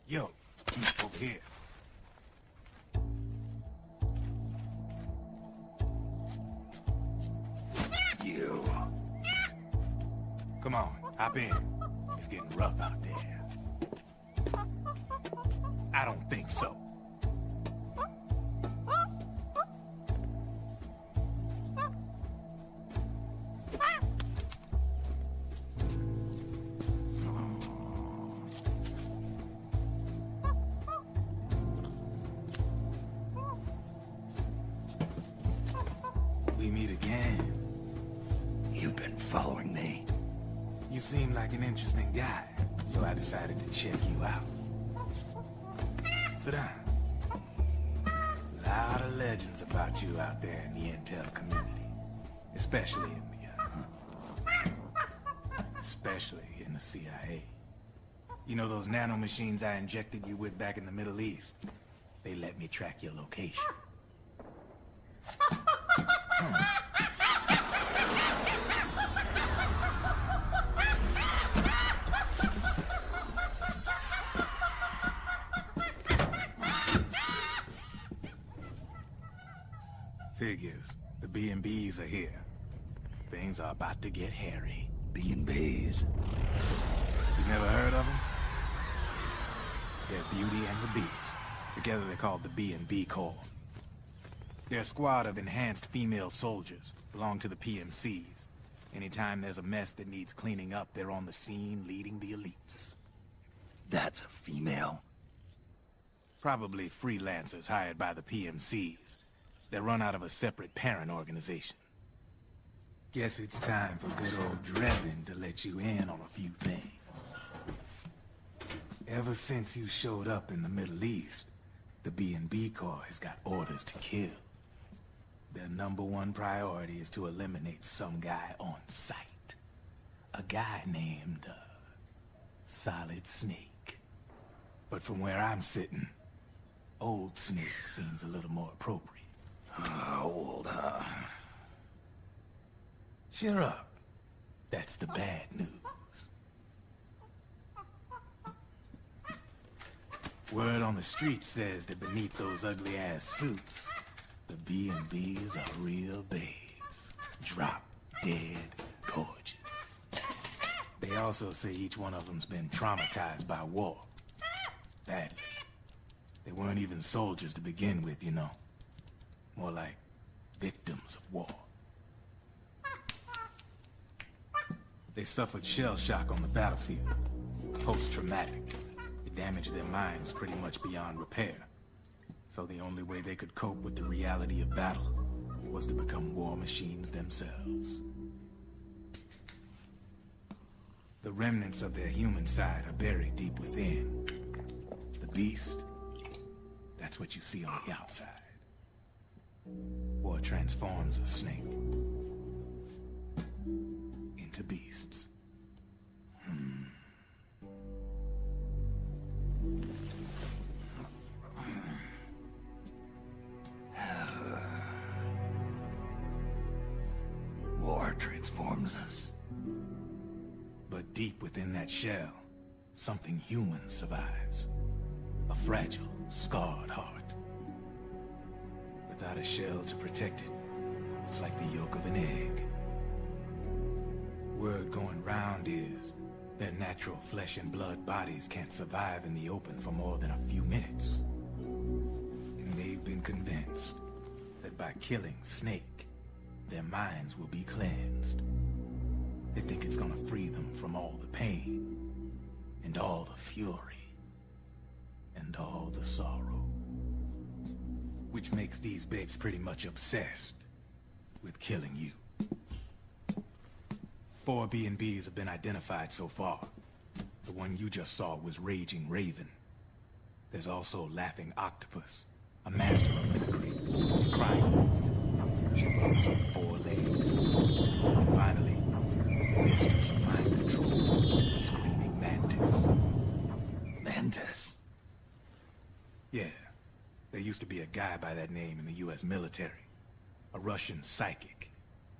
Yo, over here. You. Come on, hop in. It's getting rough out there. I don't think so. We meet again. You've been following me. You seem like an interesting guy, so I decided to check you out. Sit down. A lot of legends about you out there in the intel community, especially in the CIA. You know those nanomachines I injected you with back in the Middle East? They let me track your location. Figures. The B&Bs are here. Things are about to get hairy. B&Bs. You never heard of them? They're Beauty and the Beast. Together they're called the B&B Corps. They're a squad of enhanced female soldiers, belong to the PMCs. Anytime there's a mess that needs cleaning up, they're on the scene leading the elites. That's a female? Probably freelancers hired by the PMCs. They're run out of a separate parent organization. Guess it's time for good old Drebin to let you in on a few things. Ever since you showed up in the Middle East, the B&B Corps has got orders to kill. Their #1 priority is to eliminate some guy on sight. A guy named, Solid Snake. But from where I'm sitting, Old Snake seems a little more appropriate. Old, huh? Cheer up. That's the bad news. Word on the street says that beneath those ugly-ass suits, the B&Bs are real babes. Drop dead gorgeous. They also say each one of them's been traumatized by war. Badly. They weren't even soldiers to begin with, you know. More like victims of war. They suffered shell shock on the battlefield. Post-traumatic. It damaged their minds pretty much beyond repair. So the only way they could cope with the reality of battle was to become war machines themselves. The remnants of their human side are buried deep within. The beast, that's what you see on the outside. War transforms a snake into beasts. War transforms us. But deep within that shell, something human survives. A fragile, scarred heart. Without a shell to protect it, it's like the yolk of an egg. Word going round is their natural flesh and blood bodies can't survive in the open for more than a few minutes. And they've been convinced that by killing Snake, their minds will be cleansed. They think it's gonna free them from all the pain, and all the fury, and all the sorrow. Which makes these babes pretty much obsessed with killing you. 4 B&Bs have been identified so far. The one you just saw was Raging Raven. There's also Laughing Octopus, a master of mimicry, and Crying Wolf. She runs on 4 legs. And finally, the mistress of mind control, Screaming Mantis. Mantis? Yeah. There used to be a guy by that name in the US military. A Russian psychic.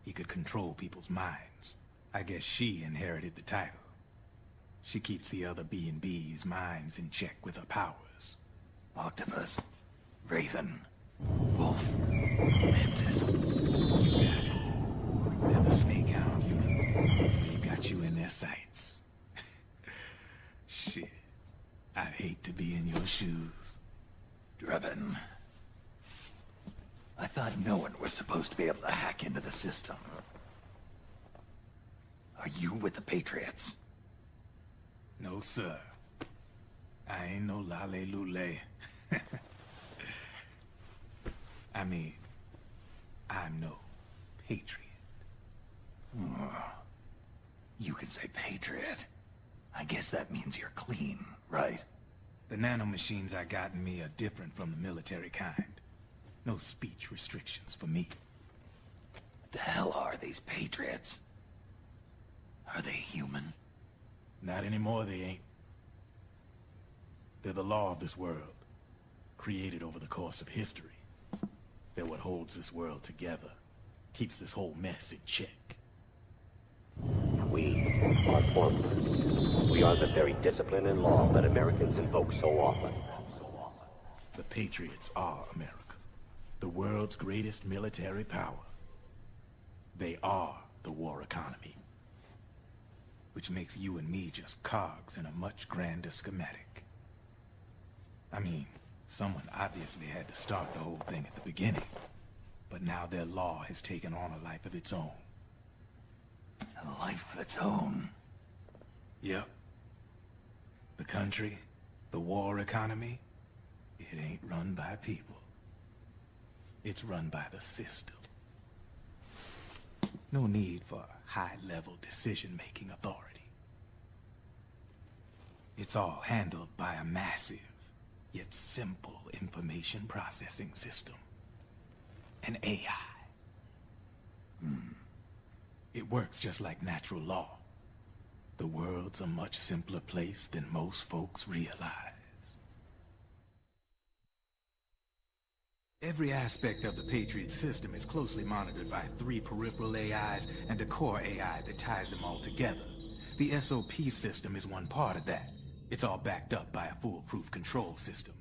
He could control people's minds. I guess she inherited the title. She keeps the other B&B's minds in check with her powers. Octopus, Raven, Wolf, Mantis. You got it. They're the snake hound unit. They've got you in their sights. Shit. I'd hate to be in your shoes. Drebin. I thought no one was supposed to be able to hack into the system. Are you with the Patriots? No, sir. I ain't no lale-lule. I mean, I'm no patriot. You can say Patriot. I guess that means you're clean, right? The nanomachines I got in me are different from the military kind. No speech restrictions for me. The hell are these Patriots? Are they human? Not anymore, they ain't. They're the law of this world, created over the course of history. They're what holds this world together, keeps this whole mess in check. We are formless. We are the very discipline and law that Americans invoke so often. The Patriots are America, the world's greatest military power. They are the war economy, which makes you and me just cogs in a much grander schematic. I mean, someone obviously had to start the whole thing at the beginning, but now their law has taken on a life of its own. A life of its own. Yep. The country, the war economy, it ain't run by people. It's run by the system. No need for high-level decision-making authority. It's all handled by a massive, yet simple information processing system. An AI. It works just like natural law. The world's a much simpler place than most folks realize. Every aspect of the Patriot system is closely monitored by 3 peripheral AIs and a core AI that ties them all together. The SOP system is one part of that. It's all backed up by a foolproof control system.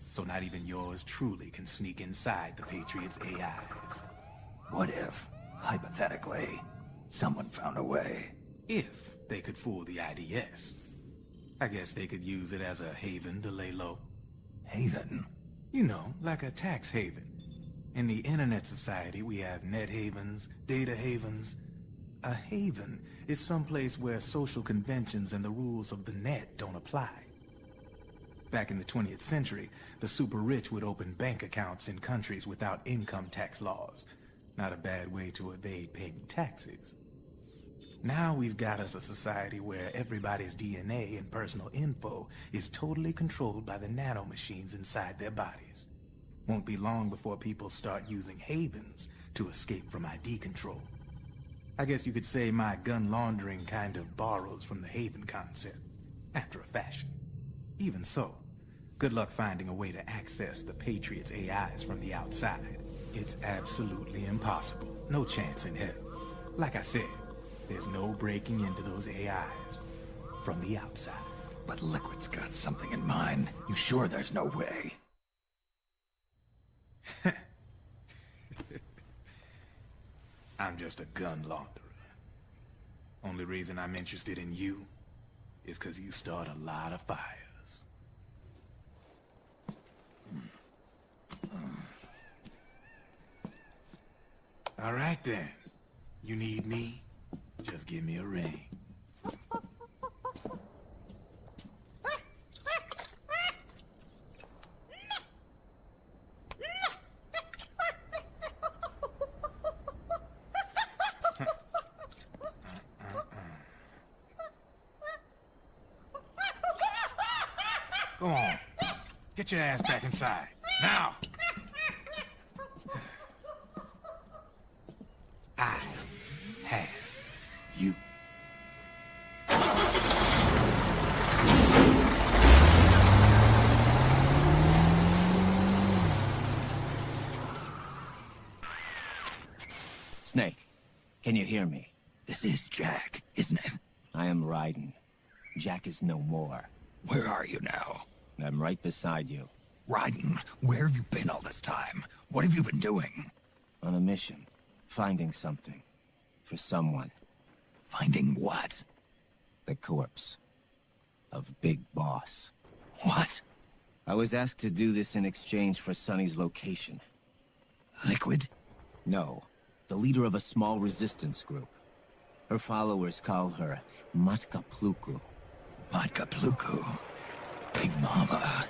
So not even yours truly can sneak inside the Patriots' AIs. What if, hypothetically, someone found a way? If they could fool the IDS. I guess they could use it as a haven to lay low. Haven? You know, like a tax haven. In the internet society, we have net havens, data havens. A haven is someplace where social conventions and the rules of the net don't apply. Back in the 20th century, the super rich would open bank accounts in countries without income tax laws. Not a bad way to evade paying taxes. Now we've got us a society where everybody's DNA and personal info is totally controlled by the nanomachines inside their bodies. Won't be long before people start using havens to escape from ID control. I guess you could say my gun laundering kind of borrows from the haven concept, after a fashion. Even so, good luck finding a way to access the Patriots' AIs from the outside. It's absolutely impossible. No chance in hell. Like I said, there's no breaking into those AIs from the outside. But Liquid's got something in mind. You sure there's no way? I'm just a gun launderer. Only reason I'm interested in you is because you start a lot of fires. All right then. You need me? Just give me a ring. Go on. Get your ass back inside. Now! I have you. Snake, can you hear me? This is Jack, isn't it? I am Raiden. Jack is no more. Where are you now? I'm right beside you. Raiden, where have you been all this time? What have you been doing? On a mission. Finding something. For someone. Finding what? The corpse. Of Big Boss. What? I was asked to do this in exchange for Sonny's location. Liquid? No. The leader of a small resistance group. Her followers call her Matka Pluku. Matka Pluku. Big Mama.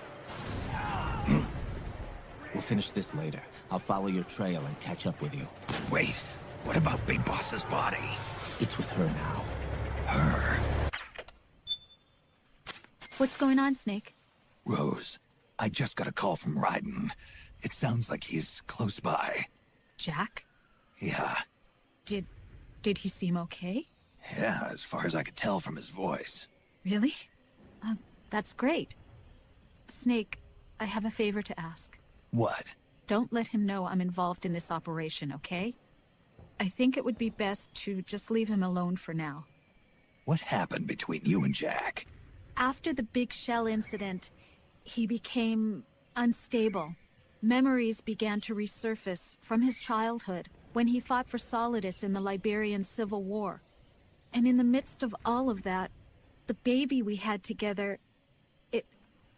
We'll finish this later. I'll follow your trail and catch up with you. Wait, what about Big Boss's body? It's with her now. Her? What's going on, Snake? Rose, I just got a call from Raiden. It sounds like he's close by. Jack? Yeah. Did he seem okay? Yeah, as far as I could tell from his voice. Really? That's great. Snake, I have a favor to ask. What? Don't let him know I'm involved in this operation, okay? I think it would be best to just leave him alone for now. What happened between you and Jack? After the big shell incident, he became unstable. Memories began to resurface from his childhood when he fought for Solidus in the Liberian Civil War. And in the midst of all of that, the baby we had together,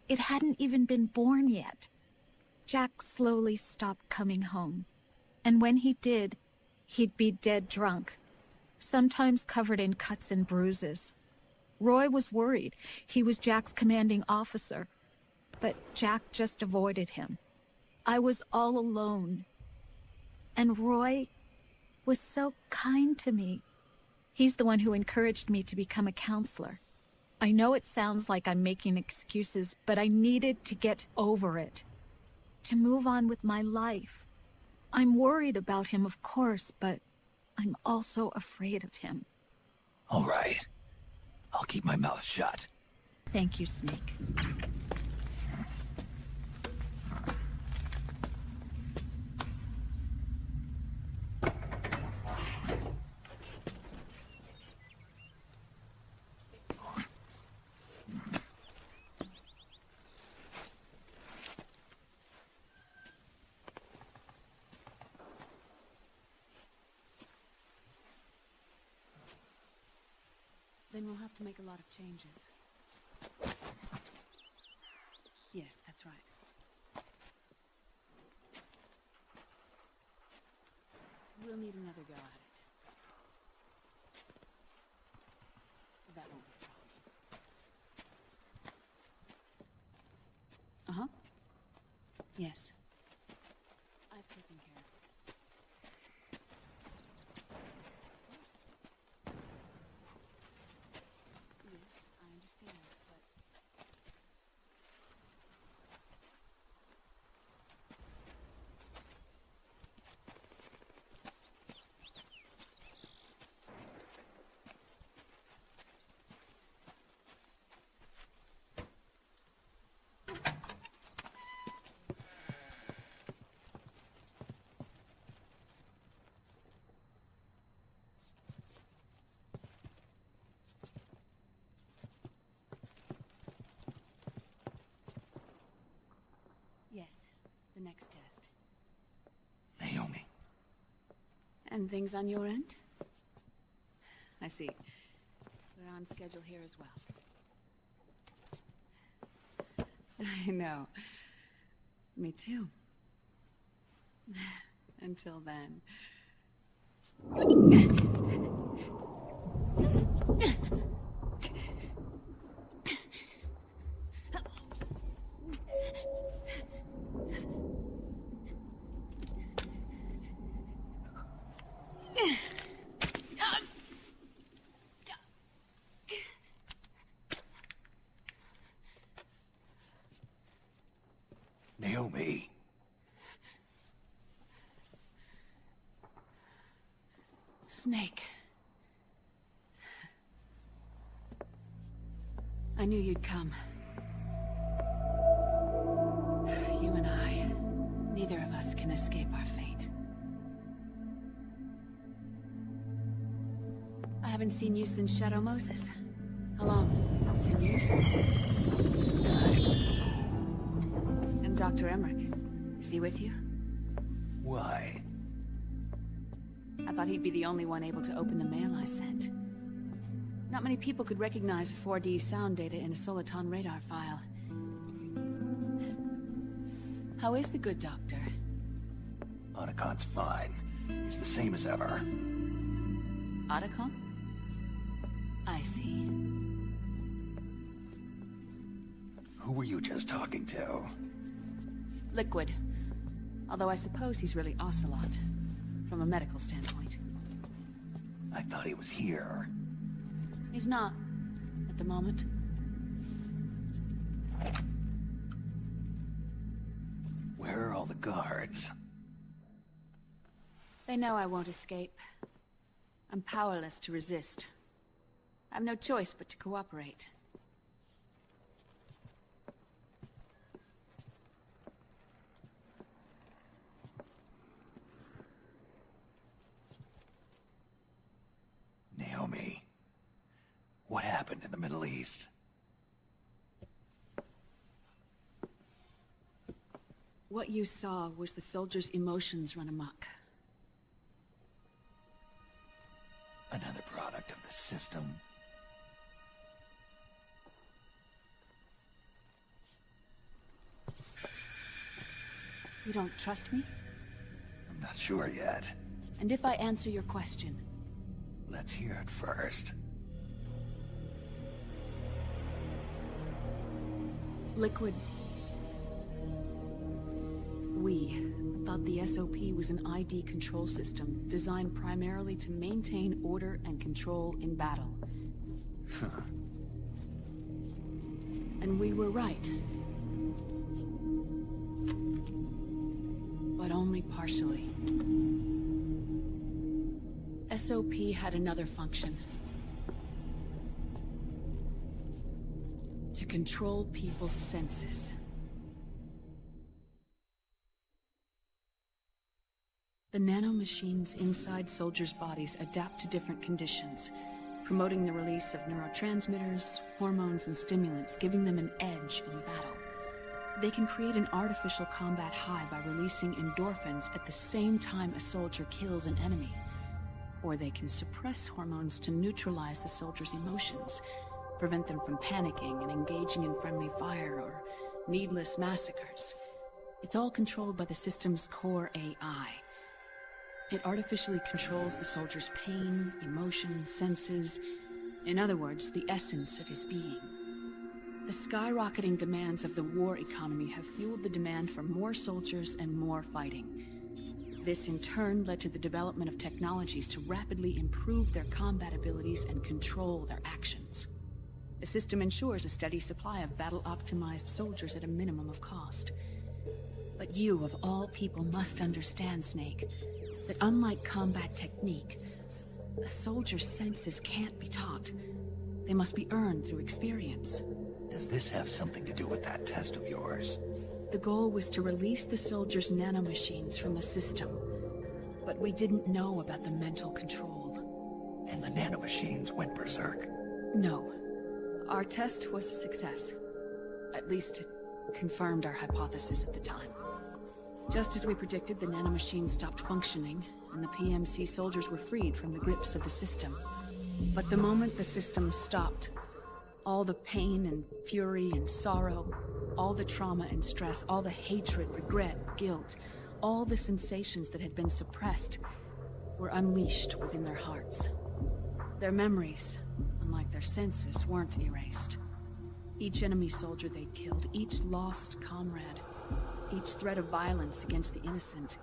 it hadn't even been born yet. Jack slowly stopped coming home. And when he did, he'd be dead drunk, sometimes covered in cuts and bruises. Roy was worried. He was Jack's commanding officer. But Jack just avoided him. I was all alone. And Roy was so kind to me. He's the one who encouraged me to become a counselor. I know it sounds like I'm making excuses, but I needed to get over it. To move on with my life. I'm worried about him, of course, but I'm also afraid of him. All right. I'll keep my mouth shut. Thank you, Snake. Then we'll have to make a lot of changes. Yes, that's right. We'll need another go at it. That won't be a problem. Uh-huh. Yes. I've taken care of it. Yes, I understand, but... Yes, the next test. Naomi. And things on your end? I see. We're on schedule here as well. I know. Me too. Until then. Naomi. Snake. I knew you'd come. You and I, neither of us can escape our fate. I haven't seen you since Shadow Moses. How long? years? And Dr. Emmerich, is he with you? Why? I thought he'd be the only one able to open the mail I sent. Not many people could recognize 4D sound data in a soliton radar file. How is the good doctor? Otacon's fine. He's the same as ever. Otacon? I see. Who were you just talking to? Liquid. Although I suppose he's really Ocelot, from a medical standpoint. I thought he was here. He's not, at the moment. Where are all the guards? They know I won't escape. I'm powerless to resist. I have no choice but to cooperate. Naomi, what happened in the Middle East? What you saw was the soldiers' emotions run amok. Another product of the system. You don't trust me? I'm not sure yet. And if I answer your question? Let's hear it first. Liquid. We thought the SOP was an ID control system designed primarily to maintain order and control in battle. And we were right. But only partially. SOP had another function. To control people's senses. The nanomachines inside soldiers' bodies adapt to different conditions, promoting the release of neurotransmitters, hormones, and stimulants, giving them an edge in battle. They can create an artificial combat high by releasing endorphins at the same time a soldier kills an enemy. Or they can suppress hormones to neutralize the soldier's emotions, prevent them from panicking and engaging in friendly fire or needless massacres. It's all controlled by the system's core AI. It artificially controls the soldier's pain, emotion, senses, in other words, the essence of his being. The skyrocketing demands of the war economy have fueled the demand for more soldiers and more fighting. This in turn led to the development of technologies to rapidly improve their combat abilities and control their actions. The system ensures a steady supply of battle-optimized soldiers at a minimum of cost. But you, of all people, must understand, Snake, that unlike combat technique, a soldier's senses can't be taught. They must be earned through experience. Does this have something to do with that test of yours? The goal was to release the soldiers' nanomachines from the system, but we didn't know about the mental control. And the nanomachines went berserk? No. Our test was a success. At least it confirmed our hypothesis at the time. Just as we predicted, the nanomachines stopped functioning, and the PMC soldiers were freed from the grips of the system. But the moment the system stopped, all the pain and fury and sorrow, all the trauma and stress, all the hatred, regret, guilt, all the sensations that had been suppressed were unleashed within their hearts. Their memories, unlike their senses, weren't erased. Each enemy soldier they'd killed, each lost comrade, each threat of violence against the innocent,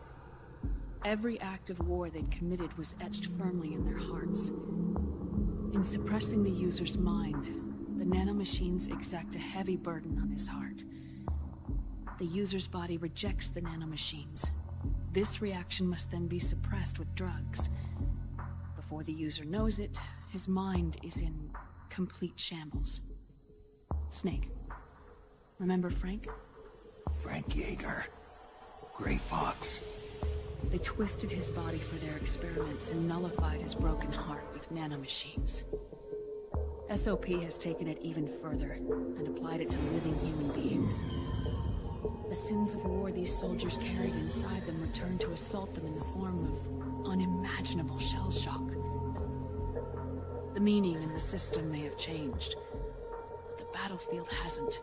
every act of war they'd committed was etched firmly in their hearts. In suppressing the user's mind, the nanomachines exact a heavy burden on his heart. The user's body rejects the nanomachines. This reaction must then be suppressed with drugs. Before the user knows it, his mind is in complete shambles. Snake. Remember Frank? Frank Yeager. Gray Fox. They twisted his body for their experiments and nullified his broken heart with nanomachines. SOP has taken it even further and applied it to living human beings. The sins of war these soldiers carried inside them return to assault them in the form of unimaginable shell shock. The meaning in the system may have changed, but the battlefield hasn't.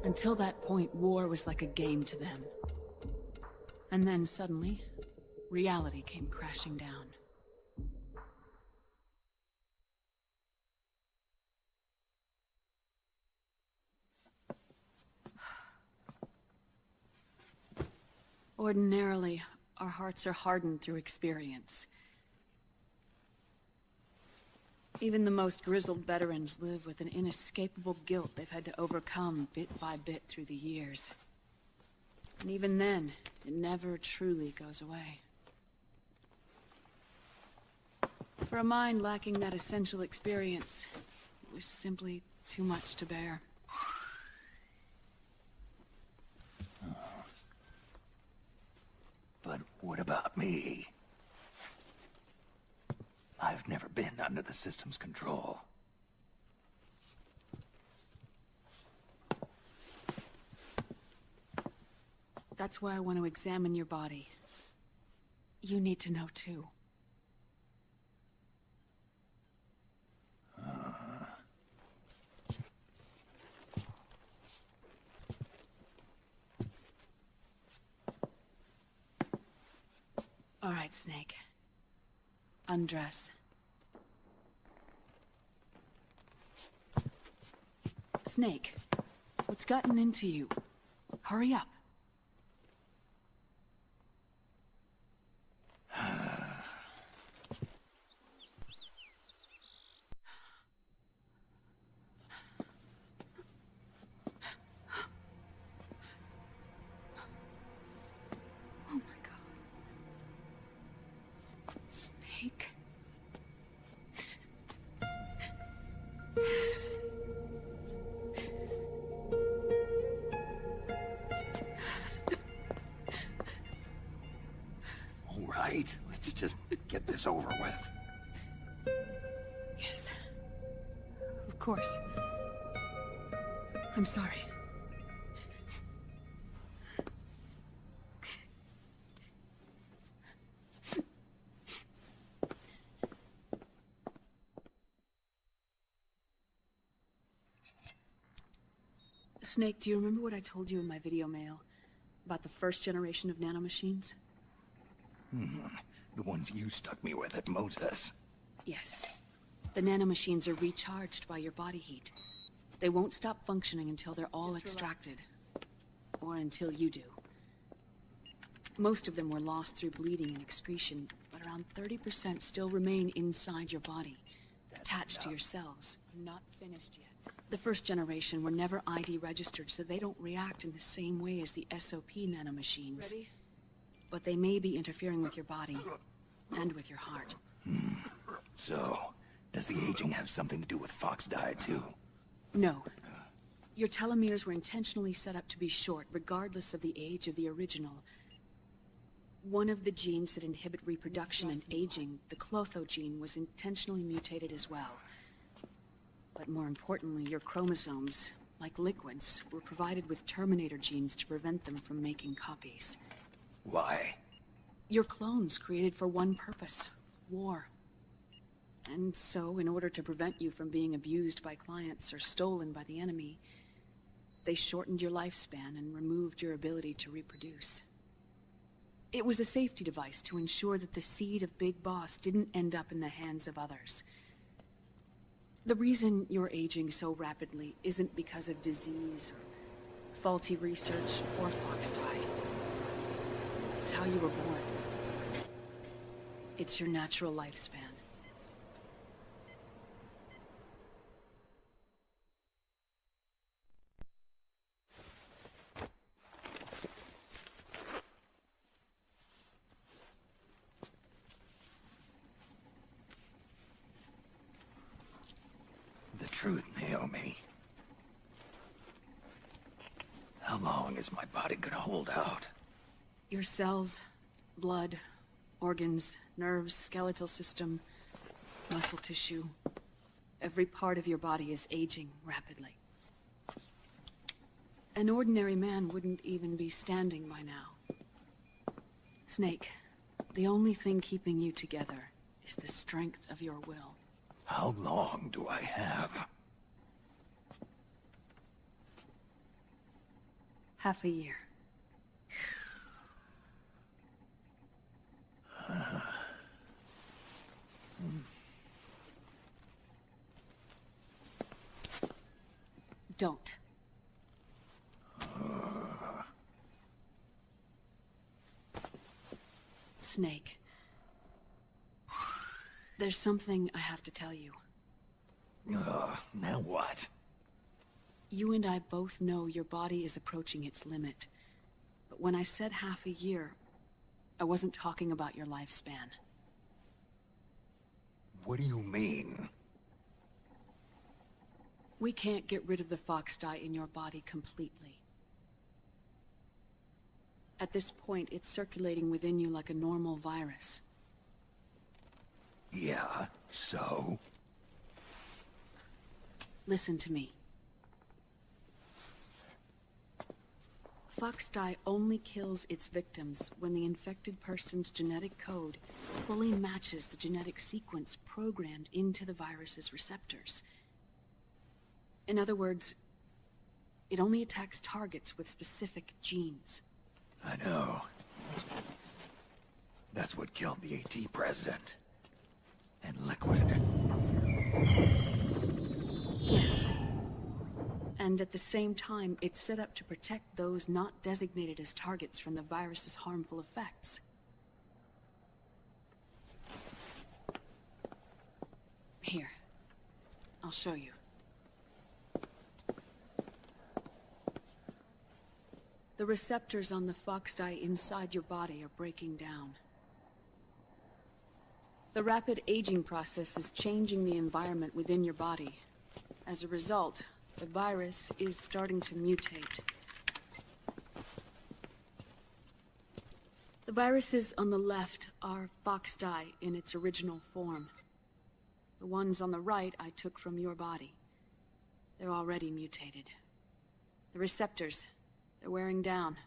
Until that point, war was like a game to them. And then suddenly, reality came crashing down. Ordinarily, our hearts are hardened through experience. Even the most grizzled veterans live with an inescapable guilt they've had to overcome bit by bit through the years. And even then, it never truly goes away. For a mind lacking that essential experience, it was simply too much to bear. But what about me? I've never been under the system's control. That's why I want to examine your body. You need to know too. All right, Snake. Undress. Snake, what's gotten into you? Hurry up. Oh my God. Snake. All right, let's just get this over with. Yes. Of course. I'm sorry. Snake, do you remember what I told you in my video mail about the first generation of nanomachines? The ones you stuck me with at Moses. Yes. The nanomachines are recharged by your body heat. They won't stop functioning until they're all extracted. Or until you do. Most of them were lost through bleeding and excretion, but around 30% still remain inside your body, attached to your cells. I'm not finished yet. The first generation were never ID registered, so they don't react in the same way as the SOP nanomachines. Ready? But they may be interfering with your body, and with your heart. So, does the aging have something to do with Fox diet too? No. Your telomeres were intentionally set up to be short, regardless of the age of the original. One of the genes that inhibit reproduction and aging, the Clotho gene, was intentionally mutated as well. But more importantly, your chromosomes, like liquids, were provided with Terminator genes to prevent them from making copies. Why? Your clones created for one purpose: war. And so, in order to prevent you from being abused by clients or stolen by the enemy, they shortened your lifespan and removed your ability to reproduce. It was a safety device to ensure that the seed of Big Boss didn't end up in the hands of others. The reason you're aging so rapidly isn't because of disease or faulty research or Fox die. It's how you were born. It's your natural lifespan. The truth, Naomi. How long is my body gonna hold out? Your cells, blood, organs, nerves, skeletal system, muscle tissue. Every part of your body is aging rapidly. An ordinary man wouldn't even be standing by now. Snake, the only thing keeping you together is the strength of your will. How long do I have? Half a year. Don't. Snake. There's something I have to tell you. Now what? You and I both know your body is approaching its limit. But when I said half a year, I wasn't talking about your lifespan. What do you mean? We can't get rid of the fox dye in your body completely. At this point, it's circulating within you like a normal virus. Yeah, so? Listen to me. Fox dye only kills its victims when the infected person's genetic code fully matches the genetic sequence programmed into the virus's receptors. In other words, it only attacks targets with specific genes. I know. That's what killed the AT president. And Liquid. Yes. And at the same time, it's set up to protect those not designated as targets from the virus's harmful effects. Here. I'll show you. The receptors on the fox dye inside your body are breaking down. The rapid aging process is changing the environment within your body. As a result, the virus is starting to mutate. The viruses on the left are fox dye in its original form. The ones on the right I took from your body. They're already mutated. The receptors, they're wearing down.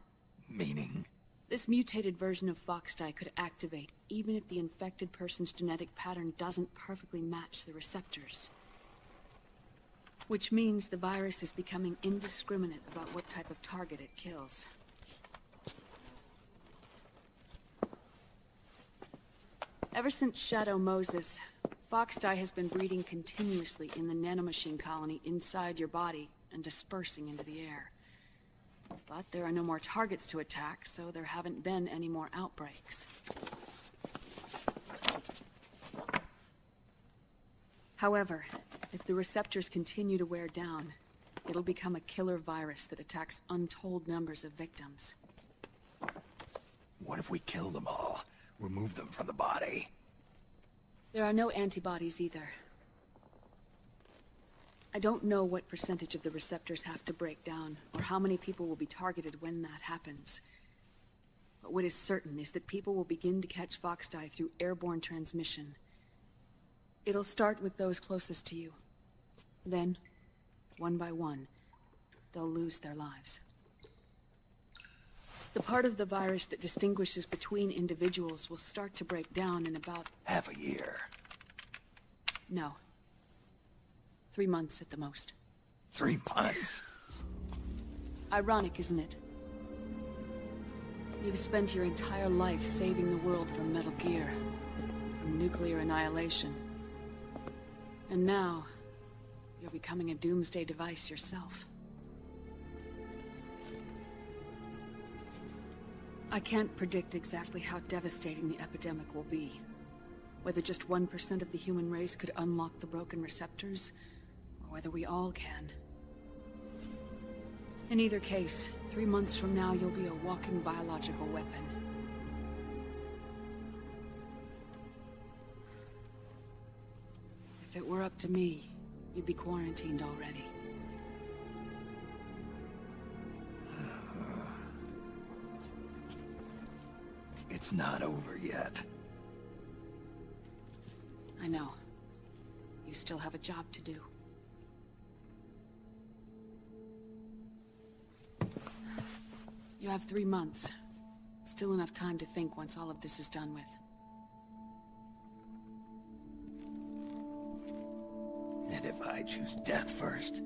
Meaning? This mutated version of fox dye could activate even if the infected person's genetic pattern doesn't perfectly match the receptors. Which means the virus is becoming indiscriminate about what type of target it kills. Ever since Shadow Moses, fox dye has been breeding continuously in the nanomachine colony inside your body and dispersing into the air. But there are no more targets to attack, so there haven't been any more outbreaks. However, if the receptors continue to wear down, it'll become a killer virus that attacks untold numbers of victims. What if we kill them all? Remove them from the body? There are no antibodies either. I don't know what percentage of the receptors have to break down, or how many people will be targeted when that happens. But what is certain is that people will begin to catch fox dye through airborne transmission. It'll start with those closest to you. Then, one by one, they'll lose their lives. The part of the virus that distinguishes between individuals will start to break down in about... half a year. No. 3 months at the most. 3 months? Ironic, isn't it? You've spent your entire life saving the world from Metal Gear, from nuclear annihilation. And now, you're becoming a doomsday device yourself. I can't predict exactly how devastating the epidemic will be. Whether just 1% of the human race could unlock the broken receptors, or whether we all can. In either case, 3 months from now, you'll be a walking biological weapon. If it were up to me, you'd be quarantined already. It's not over yet. I know. You You still have a job to do. You have 3 months. Still enough time to think once all of this is done with. And if I choose death first,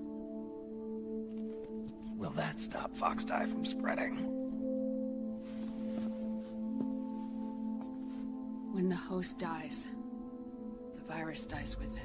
will that stop Foxdie from spreading? When the host dies, the virus dies with it.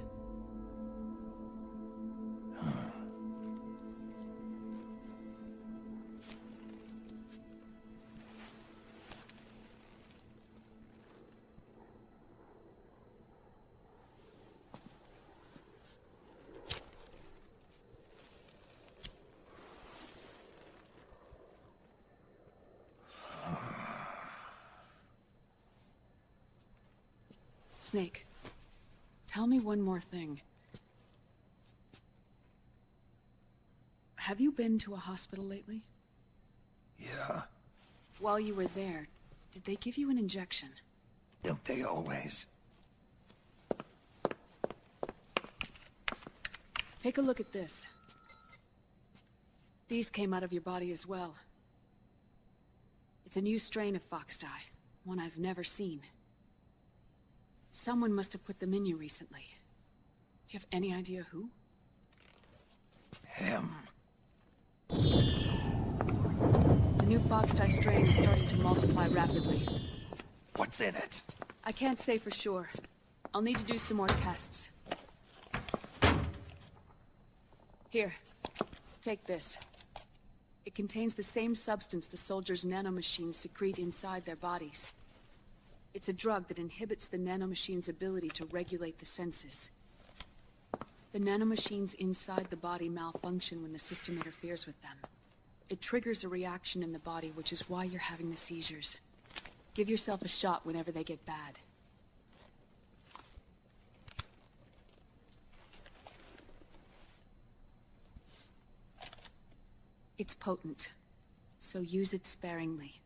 Snake, tell me one more thing. Have you been to a hospital lately? Yeah. While you were there, did they give you an injection? Don't they always? Take a look at this. These came out of your body as well. It's a new strain of Foxdie, one I've never seen. Someone must have put them in you recently. Do you have any idea who? Him. The new Foxdie strain is starting to multiply rapidly. What's in it? I can't say for sure. I'll need to do some more tests. Here, take this. It contains the same substance the soldiers' nanomachines secrete inside their bodies. It's a drug that inhibits the nanomachine's ability to regulate the senses. The nanomachines inside the body malfunction when the system interferes with them. It triggers a reaction in the body, which is why you're having the seizures. Give yourself a shot whenever they get bad. It's potent, so use it sparingly,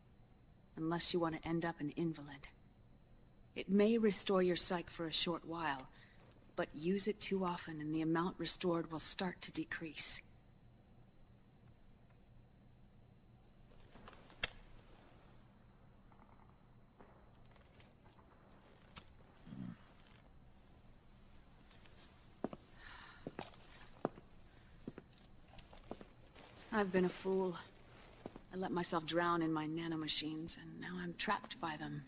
unless you want to end up an invalid. It may restore your psyche for a short while, but use it too often and the amount restored will start to decrease. I've been a fool. I let myself drown in my nanomachines, and now I'm trapped by them.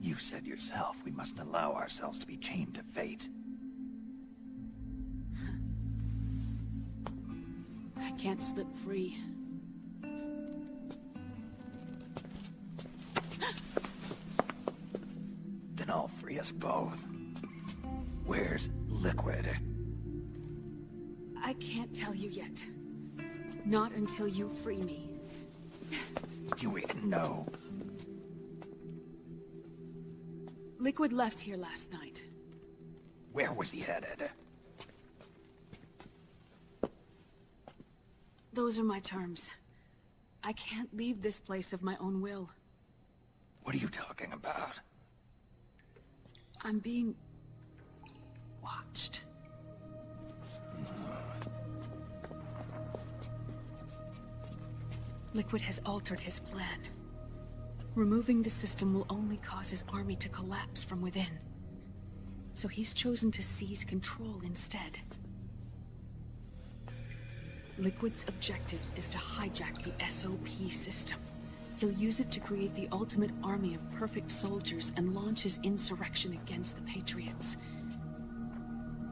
You said yourself we mustn't allow ourselves to be chained to fate. I can't slip free. Then I'll free us both. Where's Liquid? I can't tell you yet. Not until you free me. You even know. Liquid left here last night. Where was he headed? Those are my terms. I can't leave this place of my own will. What are you talking about? I'm being watched. Liquid has altered his plan. Removing the system will only cause his army to collapse from within. So he's chosen to seize control instead. Liquid's objective is to hijack the SOP system. He'll use it to create the ultimate army of perfect soldiers and launch his insurrection against the Patriots.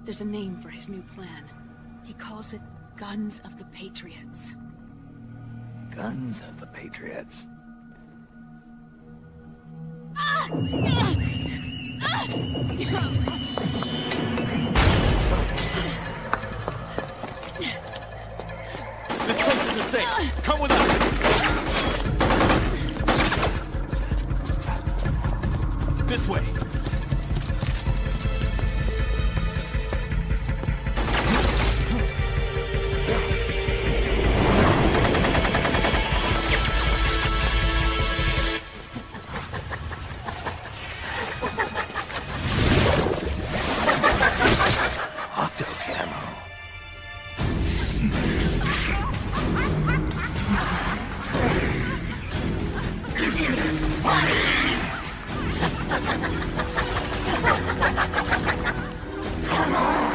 There's a name for his new plan. He calls it Guns of the Patriots. Guns of the Patriots. This place isn't safe. Come with us. This way. Come on!